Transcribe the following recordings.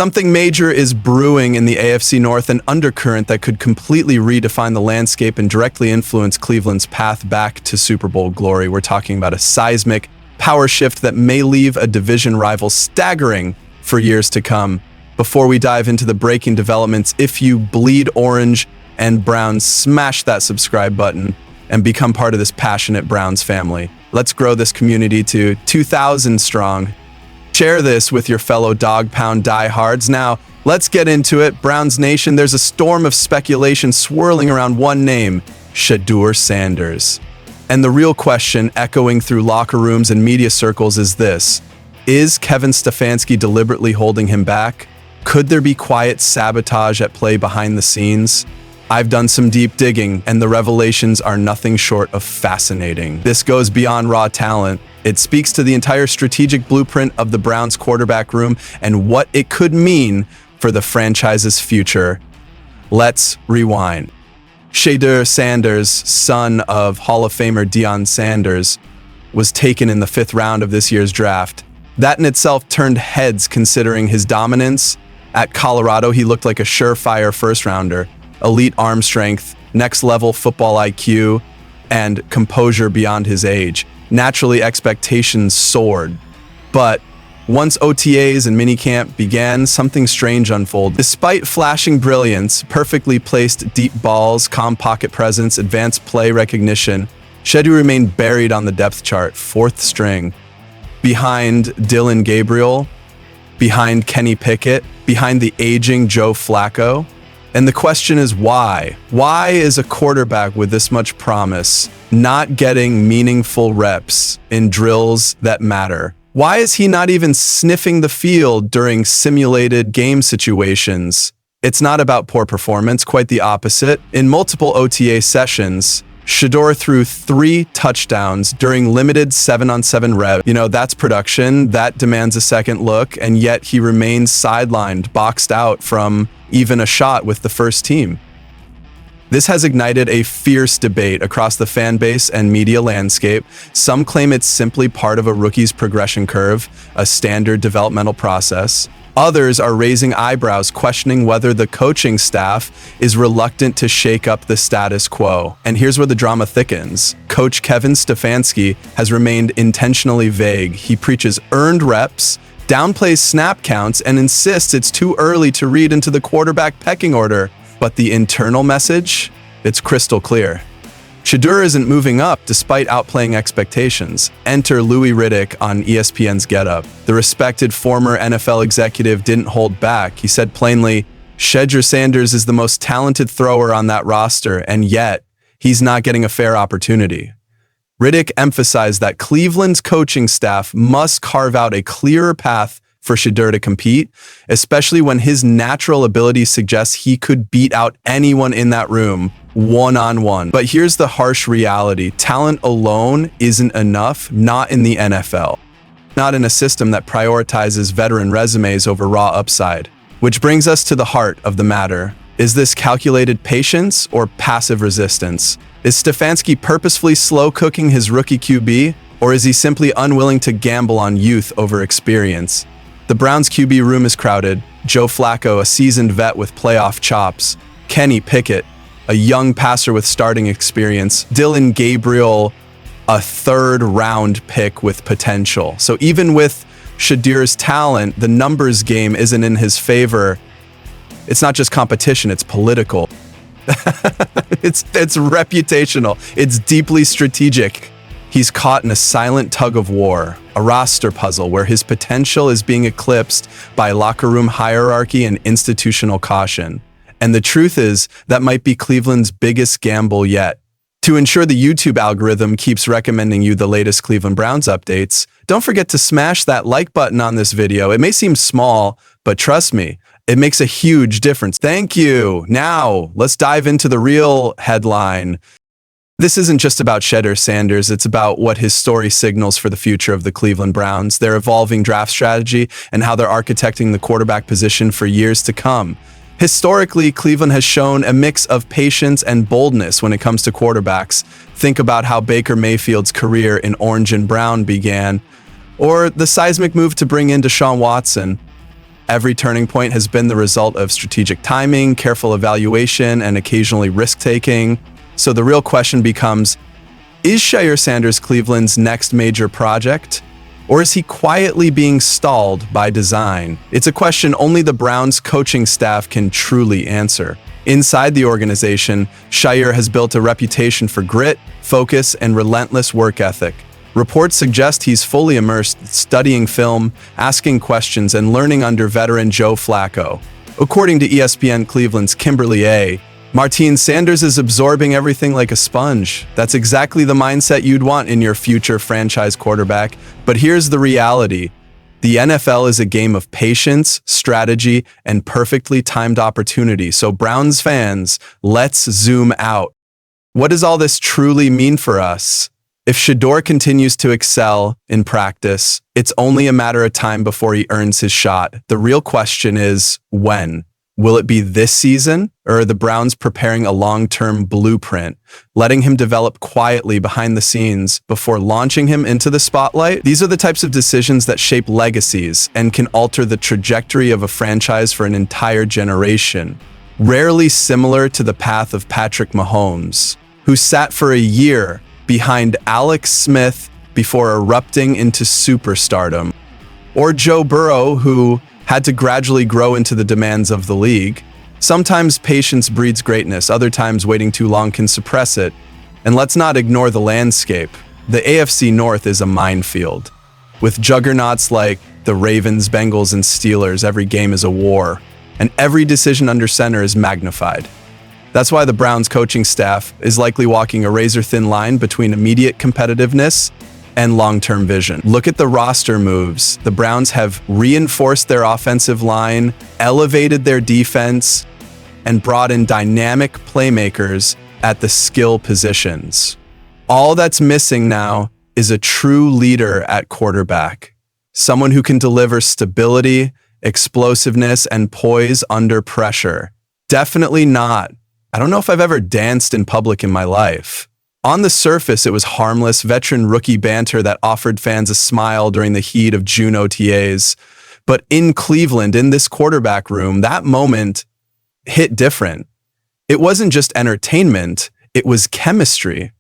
Something major is brewing in the AFC North, an undercurrent that could completely redefine the landscape and directly influence Cleveland's path back to Super Bowl glory. We're talking about a seismic power shift that may leave a division rival staggering for years to come. Before we dive into the breaking developments, if you bleed orange and brown, smash that subscribe button and become part of this passionate Browns family. Let's grow this community to 2,000 strong. Share this with your fellow dog pound diehards. Now, let's get into it. Browns Nation, there's a storm of speculation swirling around one name, Shedeur Sanders. And the real question echoing through locker rooms and media circles is this: is Kevin Stefanski deliberately holding him back? Could there be quiet sabotage at play behind the scenes? I've done some deep digging, and the revelations are nothing short of fascinating. This goes beyond raw talent. It speaks to the entire strategic blueprint of the Browns quarterback room and what it could mean for the franchise's future. Let's rewind. Shedeur Sanders, son of Hall of Famer Deion Sanders, was taken in the 5th round of this year's draft. That in itself turned heads considering his dominance. At Colorado, he looked like a surefire first-rounder. Elite arm strength, next-level football IQ, and composure beyond his age. Naturally, expectations soared. But once OTAs and minicamp began, something strange unfolded. Despite flashing brilliance, perfectly placed deep balls, calm pocket presence, advanced play recognition, Shedeur remained buried on the depth chart, 4th string. Behind Dylan Gabriel, behind Kenny Pickett, behind the aging Joe Flacco. And the question is why? Why is a quarterback with this much promise not getting meaningful reps in drills that matter? Why is he not even sniffing the field during simulated game situations? It's not about poor performance, quite the opposite. In multiple OTA sessions, Shedeur threw 3 touchdowns during limited 7-on-7 reps. That's production, that demands a second look, and yet he remains sidelined, boxed out from even a shot with the first team. This has ignited a fierce debate across the fan base and media landscape. Some claim it's simply part of a rookie's progression curve, a standard developmental process. Others are raising eyebrows, questioning whether the coaching staff is reluctant to shake up the status quo. And here's where the drama thickens. Coach Kevin Stefanski has remained intentionally vague. He preaches earned reps, downplays snap counts, and insists it's too early to read into the quarterback pecking order. But the internal message? It's crystal clear. Shedeur isn't moving up despite outplaying expectations. Enter Louis Riddick on ESPN's Get Up. The respected former NFL executive didn't hold back. He said plainly, Shedeur Sanders is the most talented thrower on that roster, and yet he's not getting a fair opportunity. Riddick emphasized that Cleveland's coaching staff must carve out a clearer path for Shedeur to compete, especially when his natural ability suggests he could beat out anyone in that room one-on-one. But here's the harsh reality. Talent alone isn't enough, not in the NFL. Not in a system that prioritizes veteran resumes over raw upside. Which brings us to the heart of the matter. Is this calculated patience or passive resistance? Is Stefanski purposefully slow-cooking his rookie QB, or is he simply unwilling to gamble on youth over experience? The Browns' QB room is crowded. Joe Flacco, a seasoned vet with playoff chops. Kenny Pickett, a young passer with starting experience. Dylan Gabriel, a 3rd-round pick with potential. So even with Shedeur's talent, the numbers game isn't in his favor. It's not just competition, it's political. It's reputational. It's deeply strategic. He's caught in a silent tug-of-war, a roster puzzle where his potential is being eclipsed by locker room hierarchy and institutional caution. And the truth is, that might be Cleveland's biggest gamble yet. To ensure the YouTube algorithm keeps recommending you the latest Cleveland Browns updates, don't forget to smash that like button on this video. It may seem small, but trust me, it makes a huge difference. Thank you. Now, let's dive into the real headline. This isn't just about Shedeur Sanders, it's about what his story signals for the future of the Cleveland Browns, their evolving draft strategy, and how they're architecting the quarterback position for years to come. Historically, Cleveland has shown a mix of patience and boldness when it comes to quarterbacks. Think about how Baker Mayfield's career in orange and brown began, or the seismic move to bring in Deshaun Watson. Every turning point has been the result of strategic timing, careful evaluation, and occasionally risk-taking. So the real question becomes, is Shedeur Sanders Cleveland's next major project? Or is he quietly being stalled by design? It's a question only the Browns coaching staff can truly answer. Inside the organization, Shedeur has built a reputation for grit, focus, and relentless work ethic. Reports suggest he's fully immersed, studying film, asking questions, and learning under veteran Joe Flacco. According to ESPN Cleveland's Kimberly A., Martin Sanders is absorbing everything like a sponge. That's exactly the mindset you'd want in your future franchise quarterback. But here's the reality. The NFL is a game of patience, strategy, and perfectly timed opportunity. So Browns fans, let's zoom out. What does all this truly mean for us? If Shedeur continues to excel in practice, it's only a matter of time before he earns his shot. The real question is, when? Will it be this season, or are the Browns preparing a long-term blueprint, letting him develop quietly behind the scenes before launching him into the spotlight? These are the types of decisions that shape legacies and can alter the trajectory of a franchise for an entire generation. Rarely similar to the path of Patrick Mahomes, who sat for a year behind Alex Smith before erupting into superstardom, or Joe Burrow, who had to gradually grow into the demands of the league. Sometimes patience breeds greatness, other times waiting too long can suppress it. And let's not ignore the landscape. The AFC North is a minefield. With juggernauts like the Ravens, Bengals, and Steelers, every game is a war, and every decision under center is magnified. That's why the Browns coaching staff is likely walking a razor-thin line between immediate competitiveness and long-term vision. Look at the roster moves. The Browns have reinforced their offensive line, elevated their defense, and brought in dynamic playmakers at the skill positions. All that's missing now is a true leader at quarterback, someone who can deliver stability, explosiveness, and poise under pressure. Definitely not. I don't know if I've ever danced in public in my life. On the surface, it was harmless, veteran rookie banter that offered fans a smile during the heat of June OTAs. But in Cleveland, in this quarterback room, that moment hit different. It wasn't just entertainment, it was chemistry.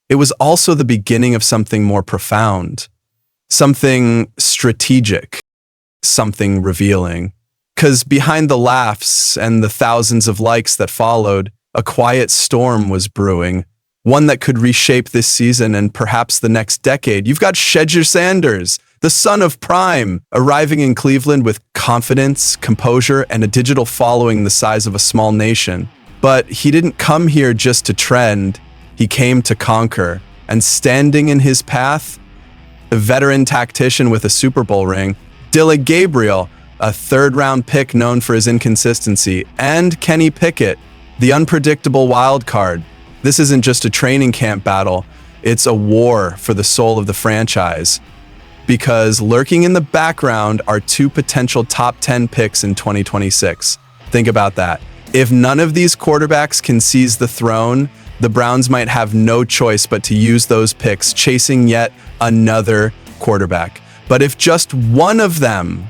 It was also the beginning of something more profound, something strategic, something revealing. Because behind the laughs and the thousands of likes that followed, a quiet storm was brewing. One that could reshape this season and perhaps the next decade. You've got Shedeur Sanders, the son of Prime, arriving in Cleveland with confidence, composure, and a digital following the size of a small nation. But he didn't come here just to trend. He came to conquer. And standing in his path, a veteran tactician with a Super Bowl ring, Dylan Gabriel, a third-round pick known for his inconsistency, and Kenny Pickett, the unpredictable wild card. This isn't just a training camp battle, it's a war for the soul of the franchise. Because lurking in the background are two potential top 10 picks in 2026. Think about that. If none of these quarterbacks can seize the throne, the Browns might have no choice but to use those picks, chasing yet another quarterback. But if just one of them,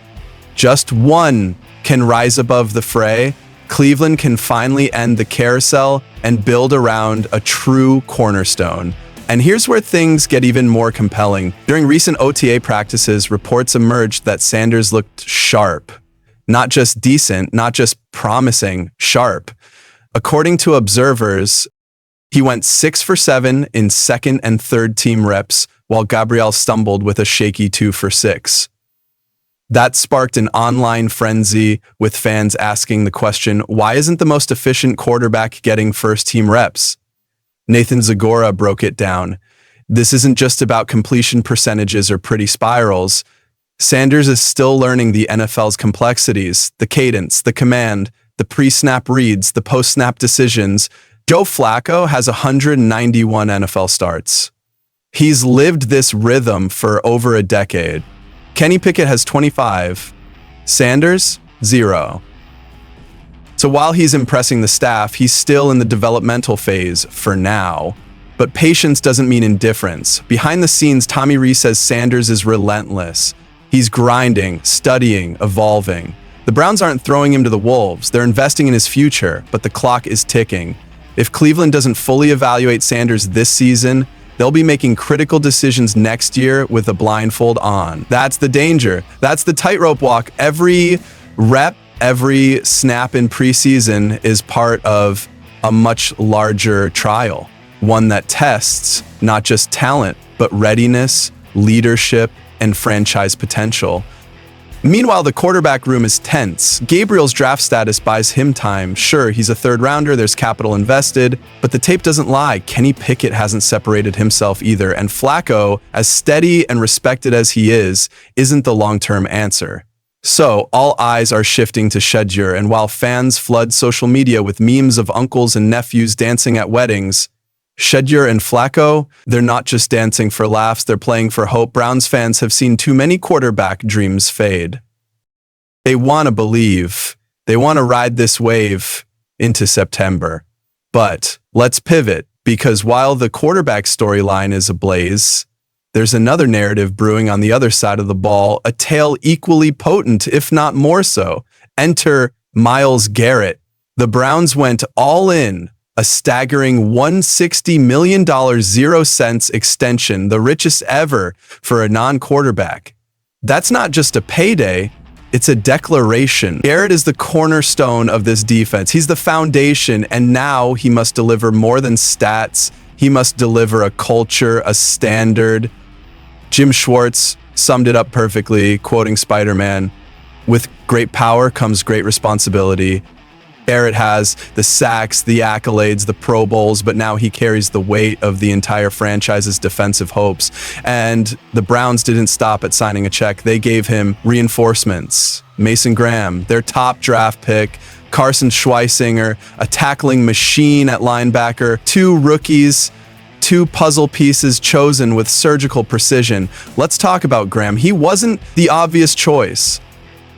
just one, can rise above the fray, Cleveland can finally end the carousel and build around a true cornerstone. And here's where things get even more compelling. During recent OTA practices, reports emerged that Sanders looked sharp. Not just decent, not just promising, sharp. According to observers, he went 6 for 7 in second and third team reps, while Gabriel stumbled with a shaky 2 for 6. That sparked an online frenzy, with fans asking the question, why isn't the most efficient quarterback getting first-team reps? Nathan Zagora broke it down. This isn't just about completion percentages or pretty spirals. Sanders is still learning the NFL's complexities, the cadence, the command, the pre-snap reads, the post-snap decisions. Joe Flacco has 191 NFL starts. He's lived this rhythm for over a decade. Kenny Pickett has 25, Sanders, 0. So while he's impressing the staff, he's still in the developmental phase for now. But patience doesn't mean indifference. Behind the scenes, Tommy Rees says Sanders is relentless. He's grinding, studying, evolving. The Browns aren't throwing him to the wolves. They're investing in his future, but the clock is ticking. If Cleveland doesn't fully evaluate Sanders this season, they'll be making critical decisions next year with a blindfold on. That's the danger. That's the tightrope walk. Every rep, every snap in preseason is part of a much larger trial, one that tests not just talent, but readiness, leadership, and franchise potential. Meanwhile, the quarterback room is tense. Gabriel's draft status buys him time. Sure, he's a third rounder, there's capital invested, but the tape doesn't lie. Kenny Pickett hasn't separated himself either, and Flacco, as steady and respected as he is, isn't the long-term answer. So, all eyes are shifting to Shedeur, and while fans flood social media with memes of uncles and nephews dancing at weddings, Shedeur and Flacco, they're not just dancing for laughs, they're playing for hope. Browns fans have seen too many quarterback dreams fade. They want to believe. They want to ride this wave into September. But let's pivot, because while the quarterback storyline is ablaze, there's another narrative brewing on the other side of the ball, a tale equally potent, if not more so. Enter Myles Garrett. The Browns went all in, a staggering $160 million 0 cents extension, the richest ever for a non-quarterback. That's not just a payday, it's a declaration. Garrett is the cornerstone of this defense. He's the foundation, and now he must deliver more than stats. He must deliver a culture, a standard. Jim Schwartz summed it up perfectly, quoting Spider-Man, "With great power comes great responsibility." Garrett has the sacks, the accolades, the Pro Bowls, but now he carries the weight of the entire franchise's defensive hopes. And the Browns didn't stop at signing a check. They gave him reinforcements. Mason Graham, their top draft pick, Carson Schweisinger, a tackling machine at linebacker, 2 rookies, 2 puzzle pieces chosen with surgical precision. Let's talk about Graham. He wasn't the obvious choice.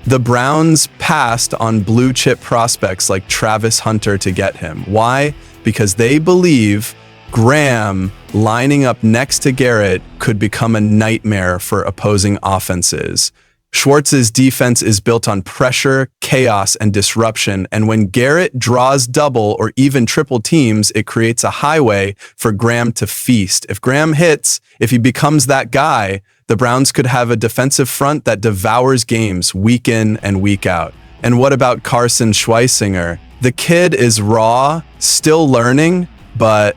The Browns passed on blue-chip prospects like Travis Hunter to get him. Why? Because they believe Graham lining up next to Garrett could become a nightmare for opposing offenses. Schwartz's defense is built on pressure, chaos, and disruption, and when Garrett draws double or even triple teams, it creates a highway for Graham to feast. If Graham hits, if he becomes that guy, the Browns could have a defensive front that devours games week in and week out. And what about Carson Schweisinger? The kid is raw, still learning, but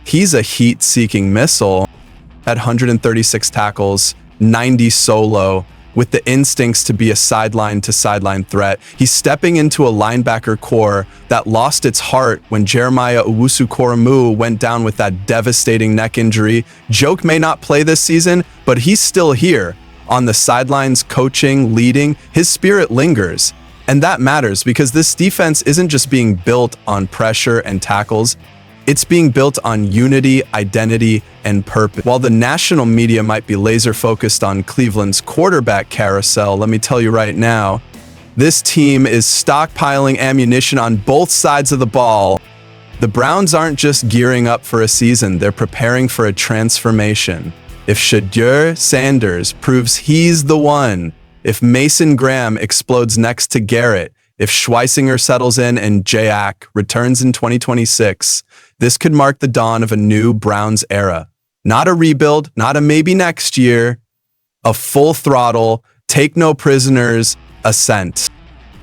he's a heat-seeking missile. At 136 tackles, 90 solo, with the instincts to be a sideline-to-sideline threat. He's stepping into a linebacker core that lost its heart when Jeremiah Owusu-Koramoah went down with that devastating neck injury. Joke may not play this season, but he's still here. On the sidelines, coaching, leading, his spirit lingers. And that matters because this defense isn't just being built on pressure and tackles, it's being built on unity, identity, and purpose. While the national media might be laser-focused on Cleveland's quarterback carousel, let me tell you right now, this team is stockpiling ammunition on both sides of the ball. The Browns aren't just gearing up for a season, they're preparing for a transformation. If Shedeur Sanders proves he's the one, if Mason Graham explodes next to Garrett, if Schweisinger settles in and Jack returns in 2026, this could mark the dawn of a new Browns era. Not a rebuild, not a maybe next year, a full throttle, take no prisoners, ascent.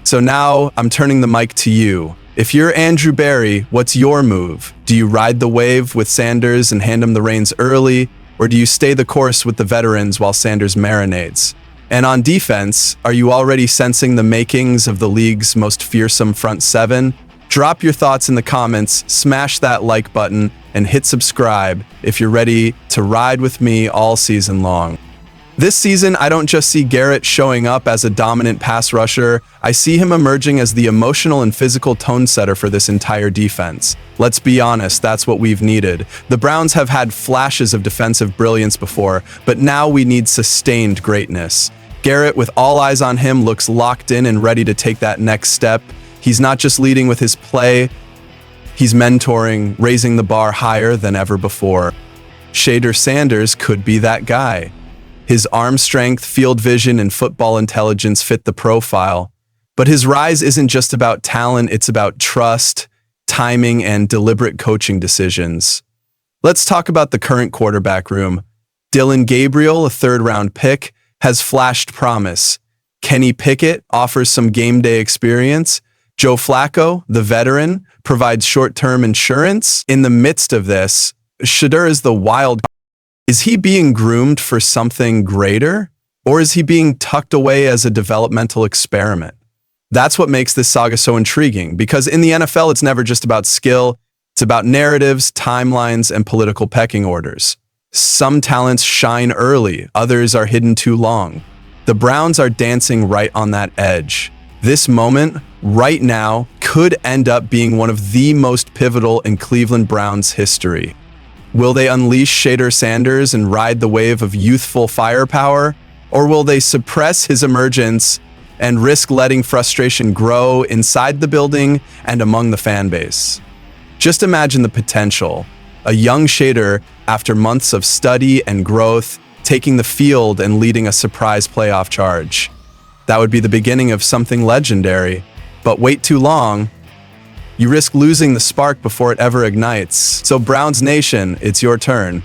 So now I'm turning the mic to you. If you're Andrew Berry, what's your move? Do you ride the wave with Sanders and hand him the reins early, or do you stay the course with the veterans while Sanders marinates? And on defense, are you already sensing the makings of the league's most fearsome front seven? Drop your thoughts in the comments, smash that like button, and hit subscribe if you're ready to ride with me all season long. This season, I don't just see Garrett showing up as a dominant pass rusher, I see him emerging as the emotional and physical tone setter for this entire defense. Let's be honest, that's what we've needed. The Browns have had flashes of defensive brilliance before, but now we need sustained greatness. Garrett, with all eyes on him, looks locked in and ready to take that next step. He's not just leading with his play, he's mentoring, raising the bar higher than ever before. Shedeur Sanders could be that guy. His arm strength, field vision, and football intelligence fit the profile. But his rise isn't just about talent, it's about trust, timing, and deliberate coaching decisions. Let's talk about the current quarterback room. Dylan Gabriel, a third-round pick, has flashed promise. Kenny Pickett offers some game day experience. Joe Flacco, the veteran, provides short-term insurance. In the midst of this, Shedeur is the wild. Is he being groomed for something greater? Or is he being tucked away as a developmental experiment? That's what makes this saga so intriguing, because in the NFL, it's never just about skill. It's about narratives, timelines, and political pecking orders. Some talents shine early, others are hidden too long. The Browns are dancing right on that edge. This moment, right now, could end up being one of the most pivotal in Cleveland Browns history. Will they unleash Shedeur Sanders and ride the wave of youthful firepower? Or will they suppress his emergence and risk letting frustration grow inside the building and among the fan base? Just imagine the potential. A young Shedeur, after months of study and growth, taking the field and leading a surprise playoff charge. That would be the beginning of something legendary. But wait too long, you risk losing the spark before it ever ignites. So Browns Nation, it's your turn.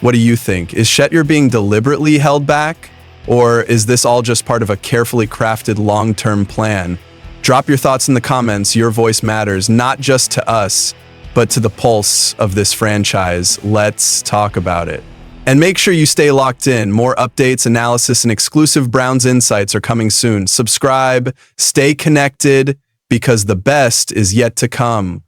What do you think? Is Shedeur being deliberately held back? Or is this all just part of a carefully crafted long-term plan? Drop your thoughts in the comments. Your voice matters, not just to us, but to the pulse of this franchise. Let's talk about it. And make sure you stay locked in. More updates, analysis, and exclusive Browns insights are coming soon. Subscribe, stay connected, because the best is yet to come.